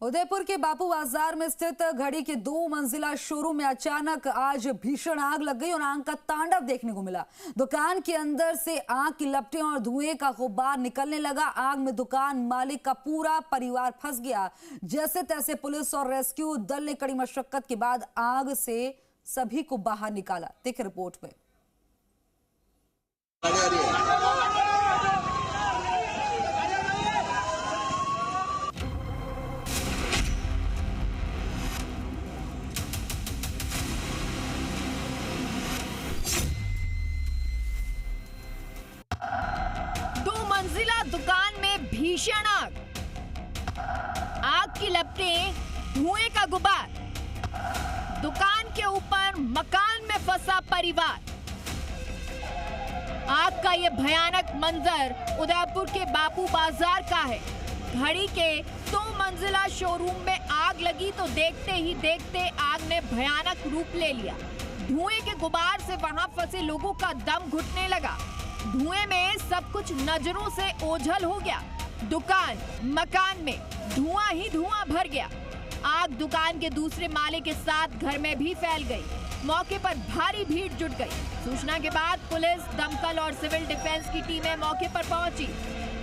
उदयपुर के बापू बाजार में स्थित घड़ी के 2 मंजिला शोरूम में अचानक आज भीषण आग लग गई और आग का तांडव देखने को मिला। दुकान के अंदर से आग की लपटें और धुएं का गुब्बार निकलने लगा। आग में दुकान मालिक का पूरा परिवार फंस गया। जैसे तैसे पुलिस और रेस्क्यू दल ने कड़ी मशक्कत के बाद आग से सभी को बाहर निकाला। देखिए रिपोर्ट में। मंजिला दुकान में भीषण आग, आग की लपटें, धुएं का गुबार, दुकान के ऊपर मकान में फंसा परिवार। आग का यह भयानक मंजर उदयपुर के बापू बाजार का है। घड़ी के 2 मंजिला शोरूम में आग लगी तो देखते ही देखते आग ने भयानक रूप ले लिया। धुएं के गुबार से वहां फंसे लोगों का दम घुटने लगा। धुएं में सब कुछ नजरों से ओझल हो गया। दुकान मकान में धुआं ही धुआं भर गया। आग दुकान के दूसरे माले के साथ घर में भी फैल गई। मौके पर भारी भीड़ जुट गई। सूचना के बाद पुलिस, दमकल और सिविल डिफेंस की टीमें मौके पर पहुंची।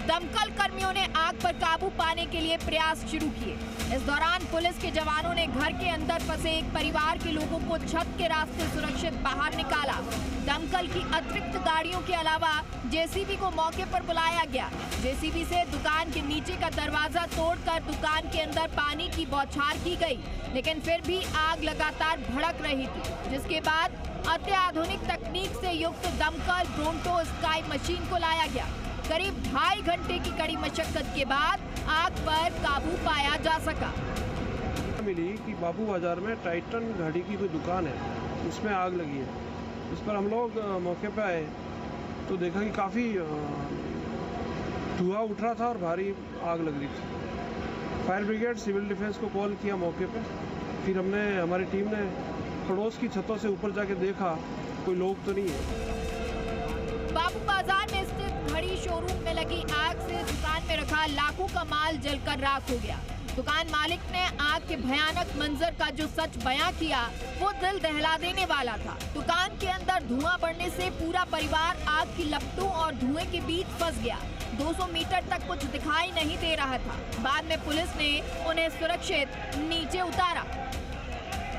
दमकल कर्मियों ने आग पर काबू पाने के लिए प्रयास शुरू किए। इस दौरान पुलिस के जवानों ने घर के अंदर फंसे एक परिवार के लोगों को छत के रास्ते सुरक्षित बाहर निकाला। दमकल की अतिरिक्त गाड़ियों के अलावा जेसीबी को मौके पर बुलाया गया। जेसीबी से दुकान के नीचे का दरवाजा तोड़कर दुकान के अंदर पानी की बौछार की गई, लेकिन फिर भी आग लगातार भड़क रही थी, जिसके बाद अत्याधुनिक तकनीक से युक्त दमकल ब्रोंटो स्काई मशीन को लाया गया। करीब 2.5 घंटे की कड़ी मशक्कत के बाद आग पर काबू पाया जा सका। मिली कि बापू बाजार में टाइटन घड़ी की कोई दुकान है, उसमें आग लगी है। उस पर हम लोग मौके पर आए तो देखा कि काफ़ी धुआं उठ रहा था और भारी आग लग रही थी। फायर ब्रिगेड, सिविल डिफेंस को कॉल किया मौके पर। फिर हमारी टीम ने पड़ोस की छतों से ऊपर जाके देखा, कोई लोग तो नहीं है। बापू बाजार में स्थित घड़ी शोरूम में लगी आग से दुकान में रखा लाखों का माल जलकर राख हो गया। दुकान मालिक ने आग के भयानक मंजर का जो सच बयां किया वो दिल दहला देने वाला था। दुकान के अंदर धुआं बढ़ने से पूरा परिवार आग की लपटों और धुएं के बीच फंस गया। 200 मीटर तक कुछ दिखाई नहीं दे रहा था। बाद में पुलिस ने उन्हें सुरक्षित नीचे उतारा।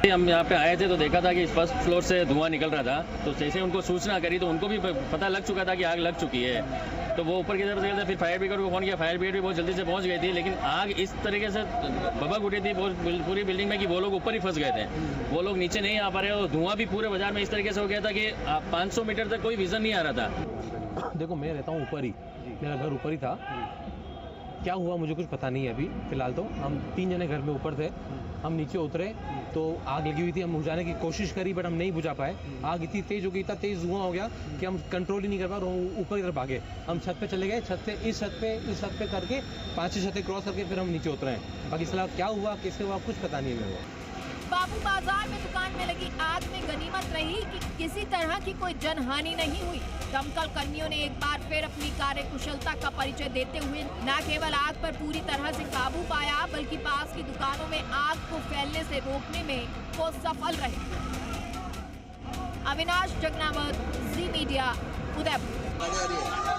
हम यहाँ पे आए थे तो देखा था कि फर्स्ट फ्लोर से धुआं निकल रहा था, तो जैसे उनको सूचना करी तो उनको भी पता लग चुका था कि आग लग चुकी है। तो वो ऊपर की तरफ से फिर फायर ब्रिगेड को फोन किया। फायर ब्रिगेड भी बहुत जल्दी से पहुंच गई थी, लेकिन आग इस तरीके से भभक उठी थी पूरी बिल्डिंग में कि वो लोग ऊपर ही फंस गए थे। वो लोग नीचे नहीं आ पा रहे और धुआं भी पूरे बाजार में इस तरीके से हो गया था कि 500 मीटर तक कोई विजन नहीं आ रहा था। देखो, मैं रहता हूँ ऊपर ही, मेरा घर ऊपर ही था। क्या हुआ मुझे कुछ पता नहीं है अभी फिलहाल। तो हम 3 जने घर में ऊपर थे। हम नीचे उतरे तो आग लगी हुई थी। हम बुझाने की कोशिश करी बट हम नहीं बुझा पाए। आग इतनी तेज हो गई, इतना तेज धुआं हो गया कि हम कंट्रोल ही नहीं कर पाए और ऊपर की तरफ भागे। हम छत पे चले गए। छत से इस छत पे करके 5-6 छतें क्रॉस करके फिर हम नीचे उतरे हैं। बाकी सलाह क्या हुआ, कैसे हुआ, कुछ पता नहीं है मेरे को। बापू बाजार में दुकान में लगी आग में गनीमत रही कि किसी तरह की कोई जनहानि नहीं हुई। दमकल कर्मियों ने एक बार फिर अपनी कार्यकुशलता का परिचय देते हुए न केवल आग पर पूरी तरह से काबू पाया, बल्कि पास की दुकानों में आग को फैलने से रोकने में वो सफल रहे। अविनाश जगनावत, जी मीडिया, उदयपुर।